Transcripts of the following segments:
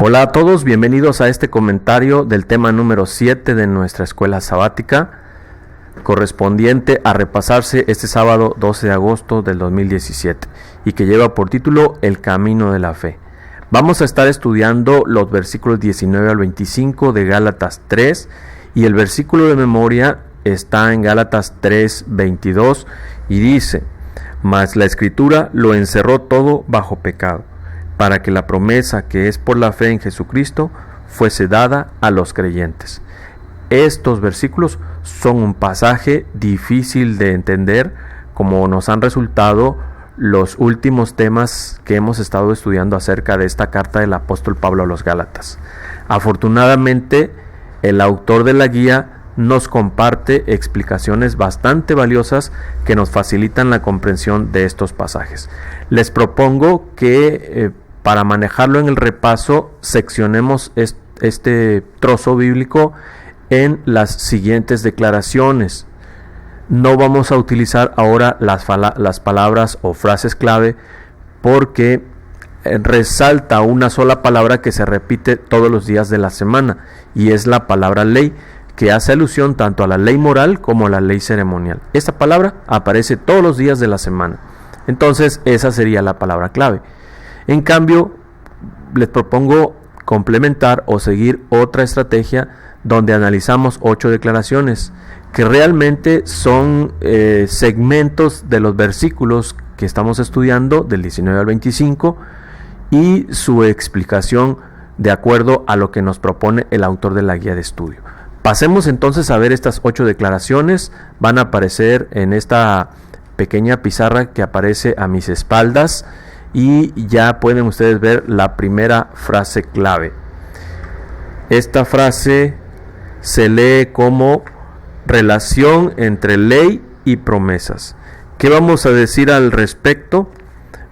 Hola a todos, bienvenidos a este comentario del tema número 7 de nuestra escuela sabática, correspondiente a repasarse este sábado 12 de agosto del 2017 y que lleva por título El Camino de la Fe. Vamos a estar estudiando los versículos 19 al 25 de Gálatas 3 y el versículo de memoria está en Gálatas 3:22 y dice: Mas la Escritura lo encerró todo bajo pecado, para que la promesa que es por la fe en Jesucristo fuese dada a los creyentes. Estos versículos son un pasaje difícil de entender, como nos han resultado los últimos temas que hemos estado estudiando acerca de esta carta del apóstol Pablo a los Gálatas. Afortunadamente, el autor de la guía nos comparte explicaciones bastante valiosas que nos facilitan la comprensión de estos pasajes. Les propongo que para manejarlo en el repaso seccionemos este trozo bíblico en las siguientes declaraciones. No vamos a utilizar ahora las palabras o frases clave porque resalta una sola palabra que se repite todos los días de la semana y es la palabra ley, que hace alusión tanto a la ley moral como a la ley ceremonial. Esta palabra aparece todos los días de la semana. Entonces esa sería la palabra clave. En cambio, les propongo complementar o seguir otra estrategia donde analizamos 8 declaraciones que realmente son segmentos de los versículos que estamos estudiando del 19 al 25 y su explicación de acuerdo a lo que nos propone el autor de la guía de estudio. Pasemos entonces a ver estas 8 declaraciones. Van a aparecer en esta pequeña pizarra que aparece a mis espaldas y ya pueden ustedes ver la primera frase clave. Esta frase se lee como relación entre ley y promesas. ¿Qué vamos a decir al respecto?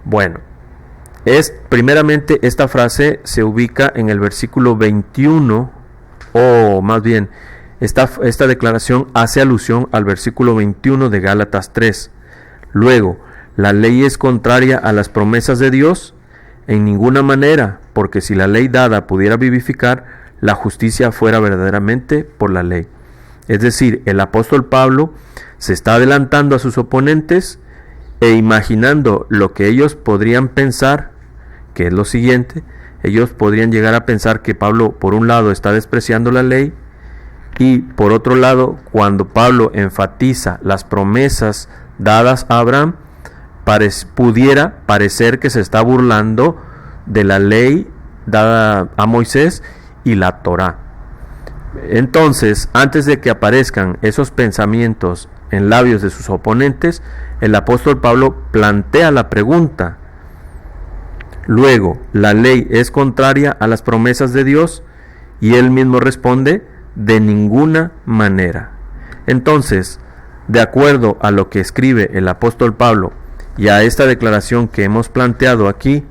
Bueno, primeramente esta frase se ubica en el versículo 21, o más bien, esta declaración hace alusión al versículo 21 de Gálatas 3. Luego, ¿la ley es contraria a las promesas de Dios? En ninguna manera, porque si la ley dada pudiera vivificar, la justicia fuera verdaderamente por la ley. Es decir, el apóstol Pablo se está adelantando a sus oponentes e imaginando lo que ellos podrían pensar, que es lo siguiente. Ellos podrían llegar a pensar que Pablo, por un lado, está despreciando la ley y, por otro lado, cuando Pablo enfatiza las promesas dadas a Abraham, pudiera parecer que se está burlando de la ley dada a Moisés y la Torá. Entonces, antes de que aparezcan esos pensamientos en labios de sus oponentes, el apóstol Pablo plantea la pregunta. Luego, ¿la ley es contraria a las promesas de Dios? Y él mismo responde, de ninguna manera. Entonces, de acuerdo a lo que escribe el apóstol Pablo y a esta declaración que hemos planteado aquí,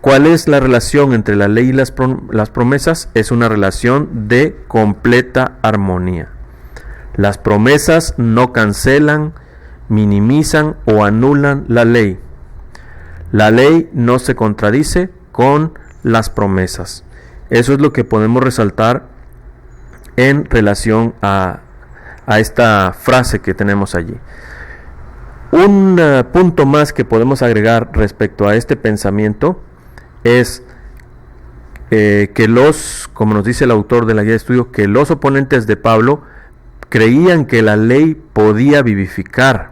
¿cuál es la relación entre la ley y las promesas? Es una relación de completa armonía. Las promesas no cancelan, minimizan o anulan la ley. La ley no se contradice con las promesas. Eso es lo que podemos resaltar en relación a esta frase que tenemos allí. Un punto más que podemos agregar respecto a este pensamiento es que como nos dice el autor de la guía de estudio, que los oponentes de Pablo creían que la ley podía vivificar.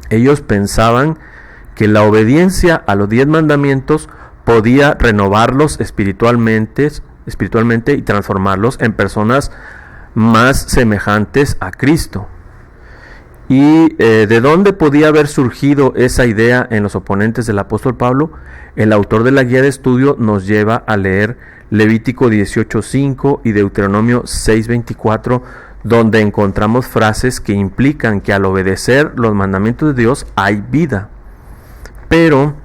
Ellos pensaban que la obediencia a los 10 mandamientos podía renovarlos espiritualmente y transformarlos en personas más semejantes a Cristo. ¿Y de dónde podía haber surgido esa idea en los oponentes del apóstol Pablo? El autor de la guía de estudio nos lleva a leer Levítico 18:5 y Deuteronomio 6:24, donde encontramos frases que implican que al obedecer los mandamientos de Dios hay vida. Pero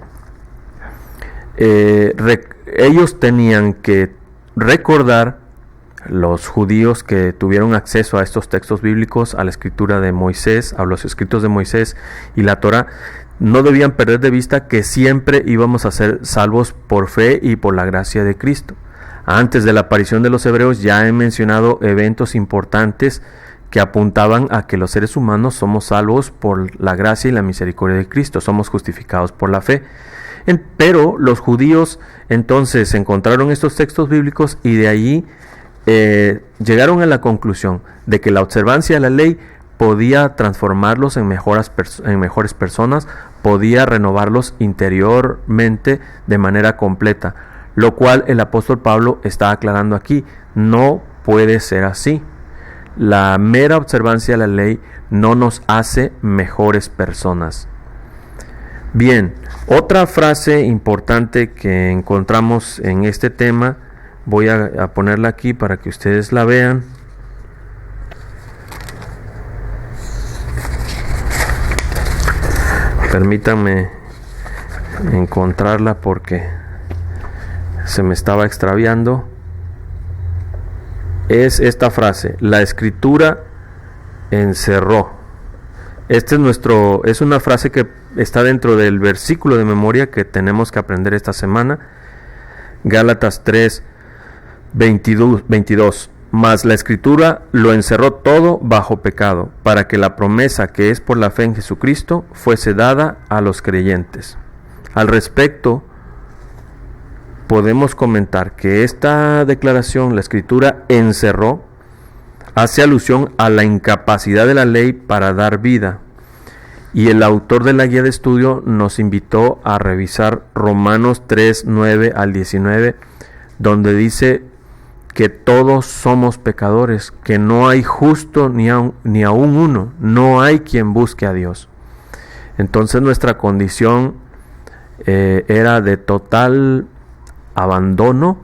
ellos tenían que recordar, los judíos que tuvieron acceso a estos textos bíblicos, a la escritura de Moisés, a los escritos de Moisés y la Torá, no debían perder de vista que siempre íbamos a ser salvos por fe y por la gracia de Cristo. Antes de la aparición de los hebreos ya he mencionado eventos importantes que apuntaban a que los seres humanos somos salvos por la gracia y la misericordia de Cristo, somos justificados por la fe. Pero los judíos entonces encontraron estos textos bíblicos y de allí llegaron a la conclusión de que la observancia de la ley podía transformarlos en mejores personas, podía renovarlos interiormente de manera completa, lo cual el apóstol Pablo está aclarando aquí. No puede ser así. La mera observancia de la ley no nos hace mejores personas. Bien, otra frase importante que encontramos en este tema, voy a ponerla aquí para que ustedes la vean. Permítanme encontrarla porque se me estaba extraviando. Es esta frase: la escritura encerró. Es una frase que está dentro del versículo de memoria que tenemos que aprender esta semana. Gálatas 3, 22. Mas la escritura lo encerró todo bajo pecado, para que la promesa que es por la fe en Jesucristo fuese dada a los creyentes. Al respecto, podemos comentar que esta declaración, la escritura encerró, hace alusión a la incapacidad de la ley para dar vida. Y el autor de la guía de estudio nos invitó a revisar Romanos 3, 9 al 19, donde dice que todos somos pecadores, que no hay justo ni aún uno, no hay quien busque a Dios. Entonces nuestra condición era de total abandono,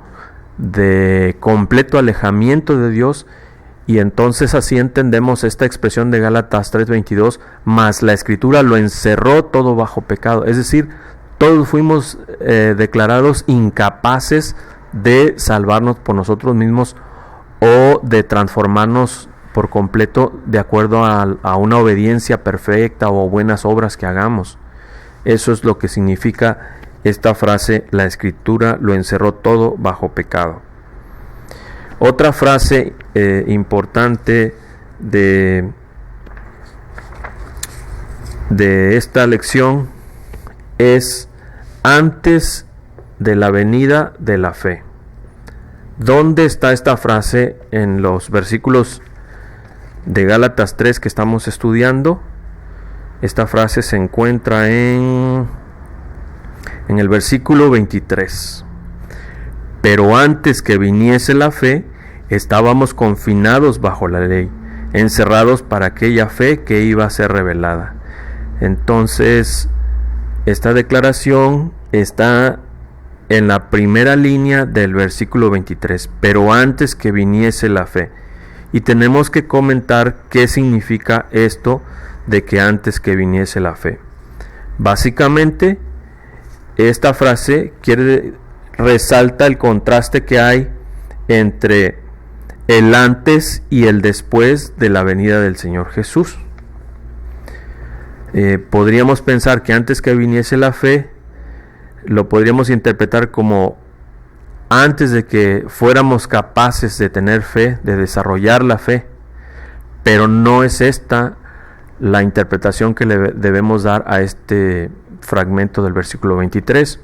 de completo alejamiento de Dios, y entonces así entendemos esta expresión de Gálatas 3:22, mas la escritura lo encerró todo bajo pecado. Es decir, todos fuimos declarados incapaces de salvarnos por nosotros mismos o de transformarnos por completo de acuerdo a una obediencia perfecta o buenas obras que hagamos. Eso es lo que significa esta frase: la escritura lo encerró todo bajo pecado. Otra frase importante de esta lección es: antes de la venida de la fe. ¿Dónde está esta frase en los versículos de Gálatas 3 que estamos estudiando? Esta frase se encuentra en el versículo 23. Pero antes que viniese la fe, estábamos confinados bajo la ley, encerrados para aquella fe que iba a ser revelada. Entonces, esta declaración está en la primera línea del versículo 23, pero antes que viniese la fe. Y tenemos que comentar qué significa esto de que antes que viniese la fe. Básicamente, esta frase resalta el contraste que hay entre el antes y el después de la venida del Señor Jesús. Podríamos pensar que antes que viniese la fe, lo podríamos interpretar como antes de que fuéramos capaces de tener fe, de desarrollar la fe, pero no es esta la interpretación que le debemos dar a este fragmento del versículo 23,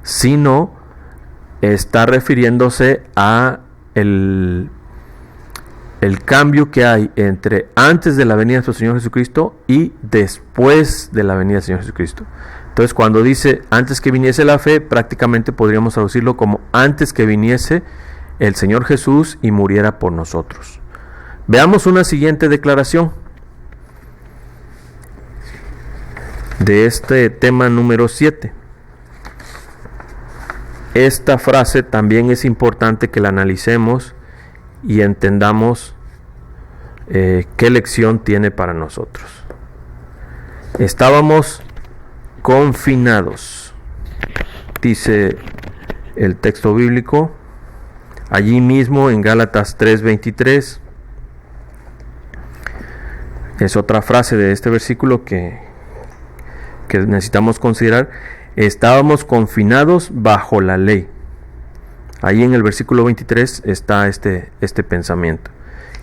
sino está refiriéndose a el cambio que hay entre antes de la venida de nuestro Señor Jesucristo y después de la venida del Señor Jesucristo. Entonces, cuando dice antes que viniese la fe, prácticamente podríamos traducirlo como antes que viniese el Señor Jesús y muriera por nosotros. Veamos una siguiente declaración de este tema número 7. Esta frase también es importante que la analicemos y entendamos qué lección tiene para nosotros. Estábamos confinados, dice el texto bíblico, allí mismo en Gálatas 3:23. Es otra frase de este versículo que que necesitamos considerar, estábamos confinados bajo la ley. Ahí en el versículo 23 está este pensamiento.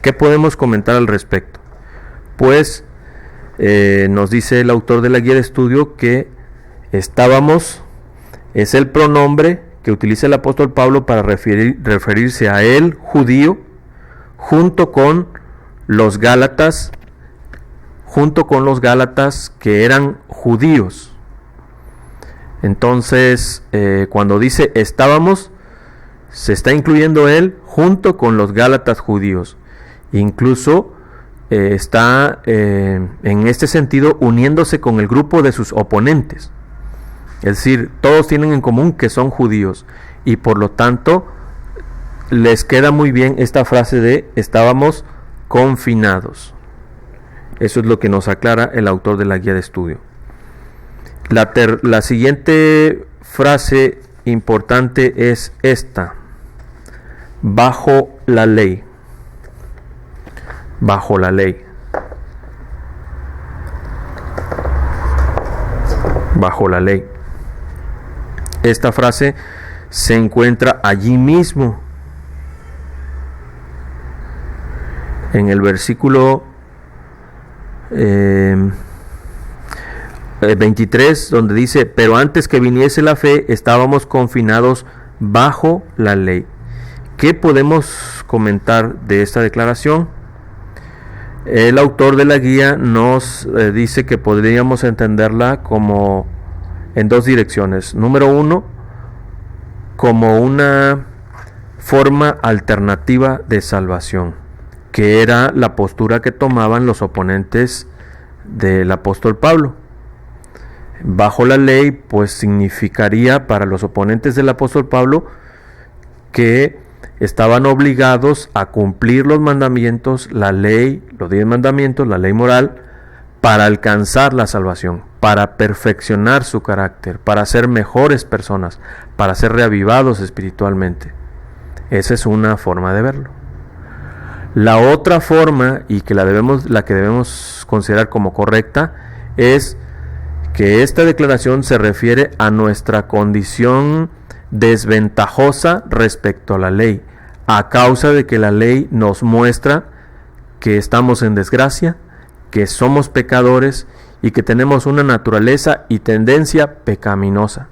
¿Qué podemos comentar al respecto? Pues nos dice el autor de la guía de estudio que estábamos, es el pronombre que utiliza el apóstol Pablo para referirse a él, judío, junto con los gálatas que eran judíos. Entonces, cuando dice estábamos, se está incluyendo él junto con los gálatas judíos. Incluso está en este sentido uniéndose con el grupo de sus oponentes. Es decir, todos tienen en común que son judíos y por lo tanto les queda muy bien esta frase de estábamos confinados. Eso es lo que nos aclara el autor de la guía de estudio. La siguiente frase importante es esta: bajo la ley. Bajo la ley. Bajo la ley. Esta frase se encuentra allí mismo en el versículo 23, donde dice: pero antes que viniese la fe, estábamos confinados bajo la ley. ¿Qué podemos comentar de esta declaración? El autor de la guía nos dice que podríamos entenderla como en dos direcciones. Número uno, como una forma alternativa de salvación, que era la postura que tomaban los oponentes del apóstol Pablo. Bajo la ley, pues significaría para los oponentes del apóstol Pablo que estaban obligados a cumplir los mandamientos, la ley, los 10 mandamientos, la ley moral, para alcanzar la salvación, para perfeccionar su carácter, para ser mejores personas, para ser reavivados espiritualmente. Esa es una forma de verlo. La otra forma, y que la que debemos considerar como correcta, es que esta declaración se refiere a nuestra condición desventajosa respecto a la ley, a causa de que la ley nos muestra que estamos en desgracia, que somos pecadores y que tenemos una naturaleza y tendencia pecaminosa.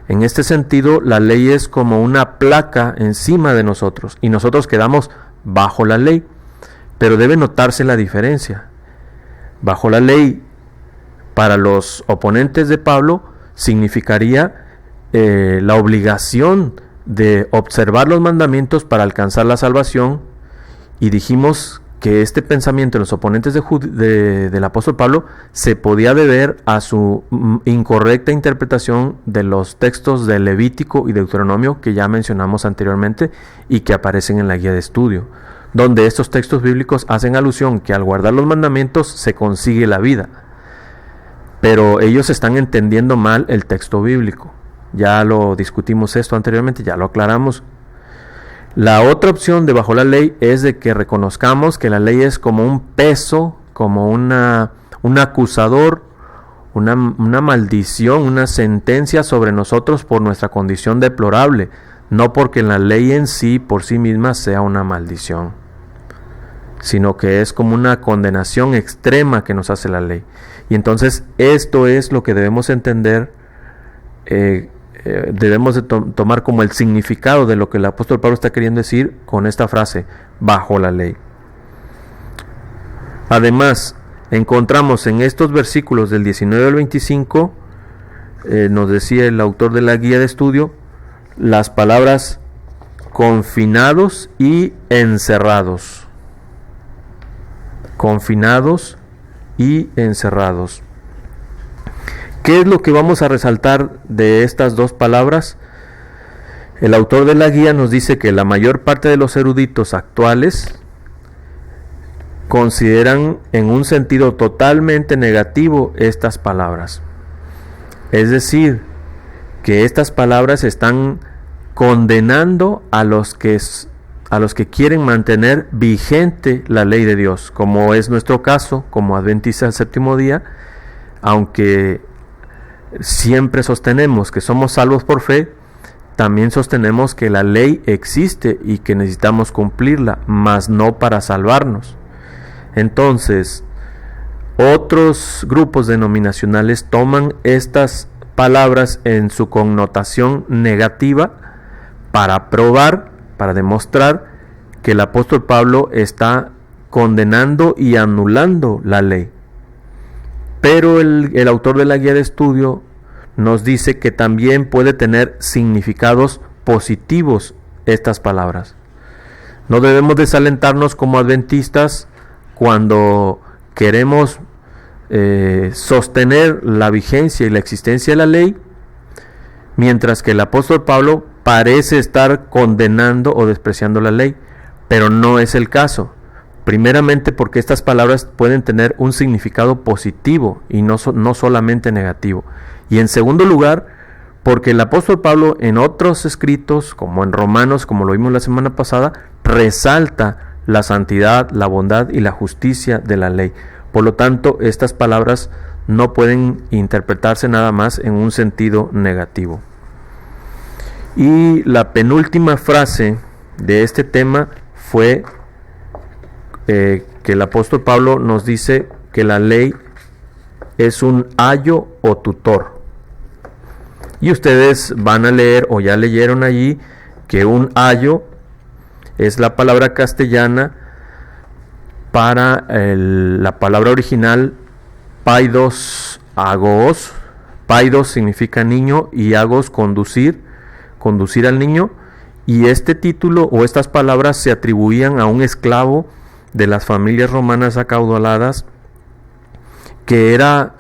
En este sentido, la ley es como una placa encima de nosotros y nosotros quedamos bajo la ley. Pero debe notarse la diferencia. Bajo la ley, para los oponentes de Pablo, significaría la obligación de observar los mandamientos para alcanzar la salvación, y dijimos que este pensamiento de los oponentes del apóstol Pablo se podía deber a su incorrecta interpretación de los textos de Levítico y Deuteronomio que ya mencionamos anteriormente y que aparecen en la guía de estudio, donde estos textos bíblicos hacen alusión que al guardar los mandamientos se consigue la vida. Pero ellos están entendiendo mal el texto bíblico. Ya lo discutimos esto anteriormente, ya lo aclaramos. La otra opción de bajo la ley es de que reconozcamos que la ley es como un peso, como un acusador, una maldición, una sentencia sobre nosotros por nuestra condición deplorable, no porque la ley en sí, por sí misma, sea una maldición, sino que es como una condenación extrema que nos hace la ley. Y entonces esto es lo que debemos entender, debemos de tomar como el significado de lo que el apóstol Pablo está queriendo decir con esta frase, bajo la ley. Además, encontramos en estos versículos del 19 al 25, nos decía el autor de la guía de estudio, las palabras confinados y encerrados. Confinados y encerrados. ¿Qué es lo que vamos a resaltar de estas dos palabras? El autor de la guía nos dice que la mayor parte de los eruditos actuales consideran en un sentido totalmente negativo estas palabras. Es decir, que estas palabras están condenando a los que quieren mantener vigente la ley de Dios, como es nuestro caso como adventistas del séptimo día, aunque siempre sostenemos que somos salvos por fe, también sostenemos que la ley existe y que necesitamos cumplirla, mas no para salvarnos. Entonces, otros grupos denominacionales toman estas palabras en su connotación negativa para probar, para demostrar que el apóstol Pablo está condenando y anulando la ley. Pero el autor de la guía de estudio nos dice que también puede tener significados positivos estas palabras. No debemos desalentarnos como adventistas cuando queremos sostener la vigencia y la existencia de la ley, mientras que el apóstol Pablo parece estar condenando o despreciando la ley, pero no es el caso. Primeramente porque estas palabras pueden tener un significado positivo y no solamente negativo. Y en segundo lugar, porque el apóstol Pablo en otros escritos, como en Romanos, como lo vimos la semana pasada, resalta la santidad, la bondad y la justicia de la ley. Por lo tanto, estas palabras no pueden interpretarse nada más en un sentido negativo. Y la penúltima frase de este tema fue que el apóstol Pablo nos dice que la ley es un ayo o tutor. Y ustedes van a leer o ya leyeron allí que un ayo es la palabra castellana para la palabra original paidos agos. Paidos significa niño y agos conducir al niño. Y este título o estas palabras se atribuían a un esclavo de las familias romanas acaudaladas que era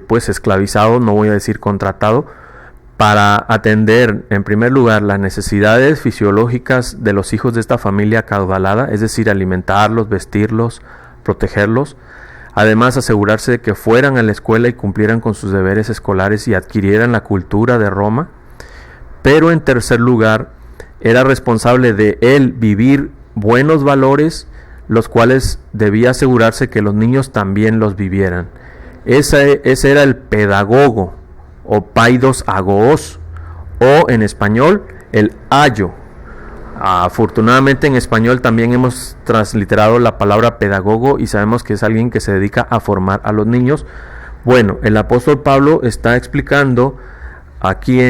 pues esclavizado, no voy a decir contratado, para atender en primer lugar las necesidades fisiológicas de los hijos de esta familia acaudalada, es decir, alimentarlos, vestirlos, protegerlos, además asegurarse de que fueran a la escuela y cumplieran con sus deberes escolares y adquirieran la cultura de Roma, pero en tercer lugar era responsable de él vivir buenos valores, los cuales debía asegurarse que los niños también los vivieran. Ese era el pedagogo, o paidos agos, o en español el ayo. Afortunadamente en español también hemos transliterado la palabra pedagogo y sabemos que es alguien que se dedica a formar a los niños. Bueno, el apóstol Pablo está explicando aquí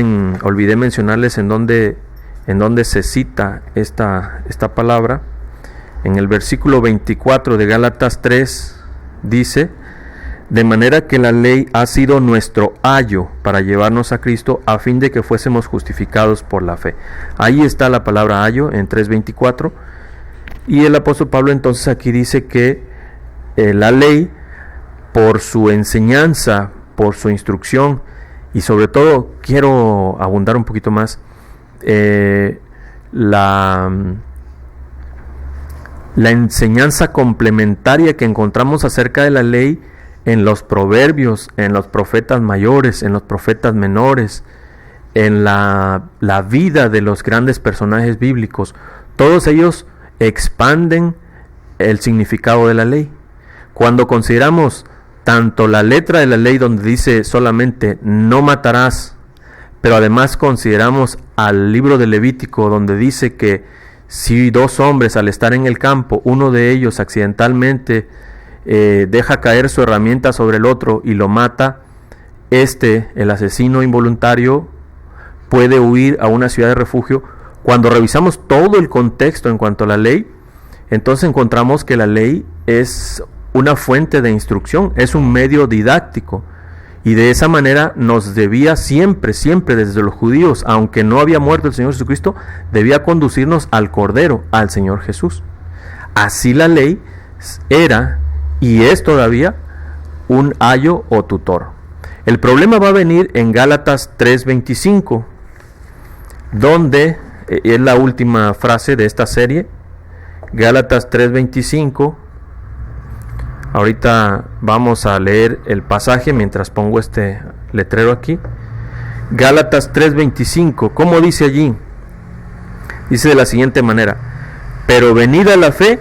olvidé mencionarles en dónde se cita esta palabra. En el versículo 24 de Gálatas 3 dice: de manera que la ley ha sido nuestro ayo para llevarnos a Cristo a fin de que fuésemos justificados por la fe. Ahí está la palabra ayo en 3:24. Y el apóstol Pablo entonces aquí dice que la ley, por su enseñanza, por su instrucción, y sobre todo quiero abundar un poquito más, la enseñanza complementaria que encontramos acerca de la ley en los proverbios, en los profetas mayores, en los profetas menores, en la vida de los grandes personajes bíblicos. Todos ellos expanden el significado de la ley. Cuando consideramos tanto la letra de la ley donde dice solamente no matarás, pero además consideramos al libro de Levítico donde dice que si dos hombres al estar en el campo, uno de ellos accidentalmente deja caer su herramienta sobre el otro y lo mata, el asesino involuntario, puede huir a una ciudad de refugio. Cuando revisamos todo el contexto en cuanto a la ley, entonces encontramos que la ley es una fuente de instrucción, es un medio didáctico, y de esa manera nos debía siempre desde los judíos, aunque no había muerto el Señor Jesucristo, debía conducirnos al Cordero, al Señor Jesús. Así la ley era y es todavía un ayo o tutor. El problema va a venir en Gálatas 3:25, donde es la última frase de esta serie. Gálatas 3:25. Ahorita vamos a leer el pasaje mientras pongo este letrero aquí. Gálatas 3:25, ¿cómo dice allí? Dice de la siguiente manera: pero venida la fe,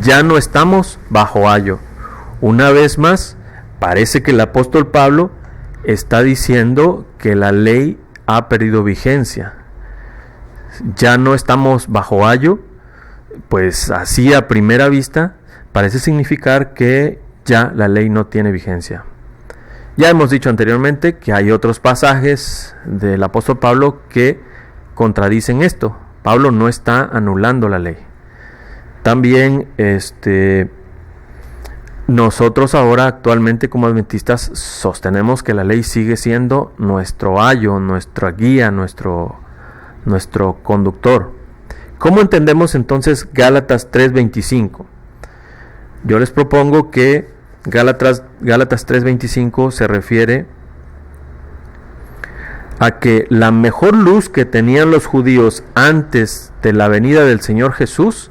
ya no estamos bajo ayo. Una vez más, parece que el apóstol Pablo está diciendo que la ley ha perdido vigencia. Ya no estamos bajo ayo, pues así a primera vista parece significar que ya la ley no tiene vigencia. Ya hemos dicho anteriormente que hay otros pasajes del apóstol Pablo que contradicen esto. Pablo no está anulando la ley. También nosotros ahora actualmente como adventistas sostenemos que la ley sigue siendo nuestro ayo, nuestra guía, nuestro conductor. ¿Cómo entendemos entonces Gálatas 3:25? Yo les propongo que Gálatas 3:25 se refiere a que la mejor luz que tenían los judíos antes de la venida del Señor Jesús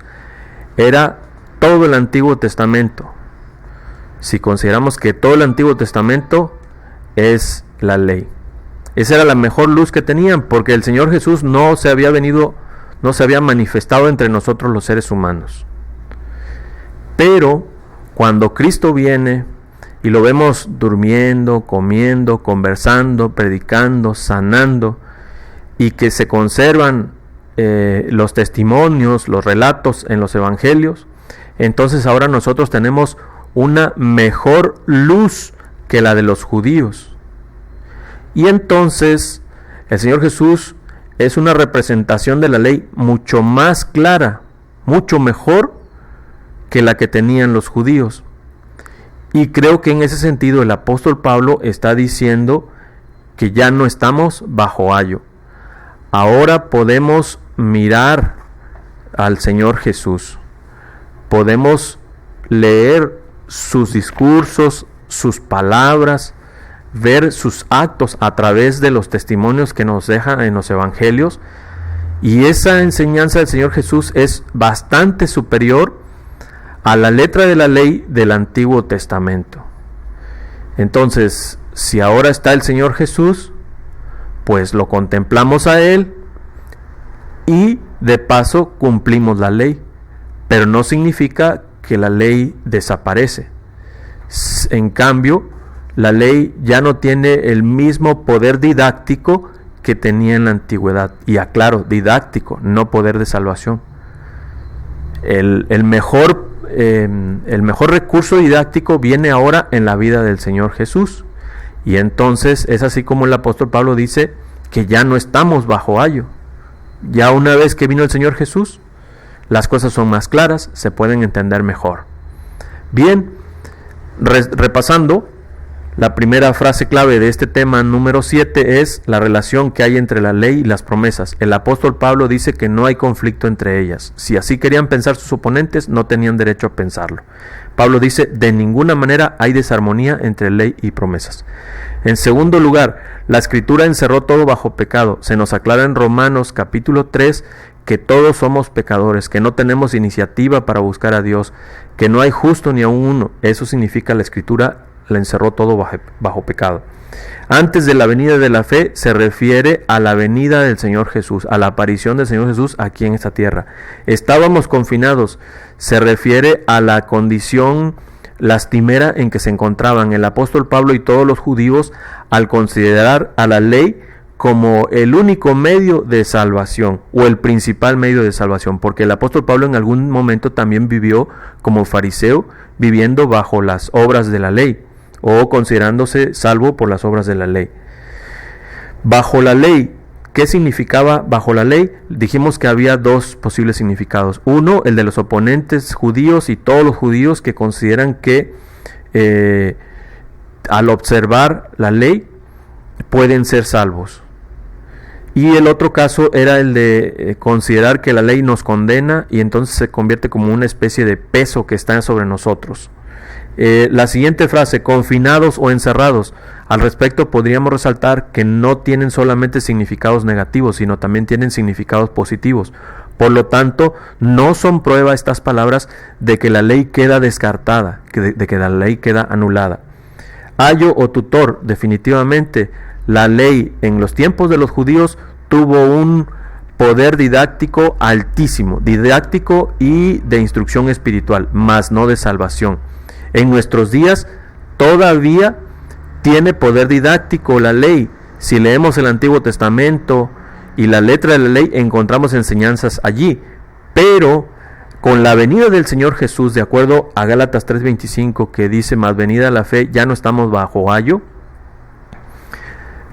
era todo el Antiguo Testamento. Si consideramos que todo el Antiguo Testamento es la ley, esa era la mejor luz que tenían, porque el Señor Jesús no se había manifestado entre nosotros los seres humanos. Pero cuando Cristo viene y lo vemos durmiendo, comiendo, conversando, predicando, sanando, y que se conservan los testimonios, los relatos en los evangelios, entonces ahora nosotros tenemos una mejor luz que la de los judíos. Y entonces el Señor Jesús es una representación de la ley mucho más clara, mucho mejor que la que tenían los judíos. Y creo que en ese sentido el apóstol Pablo está diciendo que ya no estamos bajo ayo. Ahora podemos mirar al Señor Jesús. Podemos leer sus discursos, sus palabras, ver sus actos a través de los testimonios que nos deja en los evangelios. Y esa enseñanza del Señor Jesús es bastante superior a la letra de la ley del Antiguo Testamento. Entonces, si ahora está el Señor Jesús, pues lo contemplamos a Él y de paso cumplimos la ley, pero no significa que la ley desaparece. En cambio, la ley ya no tiene el mismo poder didáctico que tenía en la antigüedad. Y aclaro, didáctico, no poder de salvación. El mejor recurso didáctico viene ahora en la vida del Señor Jesús. Y entonces es así como el apóstol Pablo dice que ya no estamos bajo ayo. Ya una vez que vino el Señor Jesús, las cosas son más claras, se pueden entender mejor. Bien, repasando, la primera frase clave de este tema número 7 es la relación que hay entre la ley y las promesas. El apóstol Pablo dice que no hay conflicto entre ellas. Si así querían pensar sus oponentes, no tenían derecho a pensarlo. Pablo dice, de ninguna manera hay desarmonía entre ley y promesas. En segundo lugar, la Escritura encerró todo bajo pecado. Se nos aclara en Romanos capítulo 3 que todos somos pecadores, que no tenemos iniciativa para buscar a Dios, que no hay justo ni aun uno. Eso significa la Escritura la encerró todo bajo pecado. Antes de la venida de la fe se refiere a la venida del Señor Jesús, a la aparición del Señor Jesús aquí en esta tierra. Estábamos confinados, se refiere a la condición lastimera en que se encontraban el apóstol Pablo y todos los judíos al considerar a la ley como el único medio de salvación o el principal medio de salvación, porque el apóstol Pablo en algún momento también vivió como fariseo, viviendo bajo las obras de la ley o considerándose salvo por las obras de la ley. Bajo la ley, ¿qué significaba bajo la ley? Dijimos que había dos posibles significados. Uno, el de los oponentes judíos y todos los judíos que consideran que al observar la ley pueden ser salvos. Y el otro caso era el de considerar que la ley nos condena y entonces se convierte como una especie de peso que está sobre nosotros. La siguiente frase, confinados o encerrados, al respecto podríamos resaltar que no tienen solamente significados negativos, sino también tienen significados positivos. Por lo tanto, no son prueba estas palabras de que la ley queda descartada, de que la ley queda anulada. Ayo o tutor, definitivamente, la ley en los tiempos de los judíos tuvo un poder didáctico altísimo, didáctico y de instrucción espiritual, mas no de salvación. En nuestros días todavía tiene poder didáctico la ley. Si leemos el Antiguo Testamento y la letra de la ley, encontramos enseñanzas allí, pero con la venida del Señor Jesús, de acuerdo a Gálatas 3:25, que dice, más venida la fe, ya no estamos bajo ayo.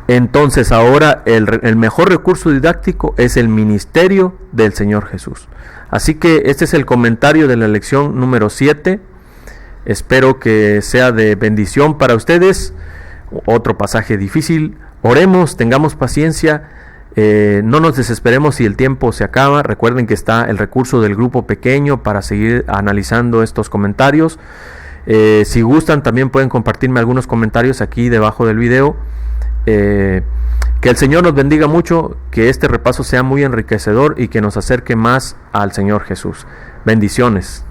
Entonces ahora el mejor recurso didáctico es el ministerio del Señor Jesús. Así que este es el comentario de la lección número 7. Espero que sea de bendición para ustedes. Otro pasaje difícil. Oremos, tengamos paciencia. No nos desesperemos si el tiempo se acaba. Recuerden que está el recurso del grupo pequeño para seguir analizando estos comentarios. Si gustan, también pueden compartirme algunos comentarios aquí debajo del video. Que el Señor nos bendiga mucho, que este repaso sea muy enriquecedor y que nos acerque más al Señor Jesús. Bendiciones.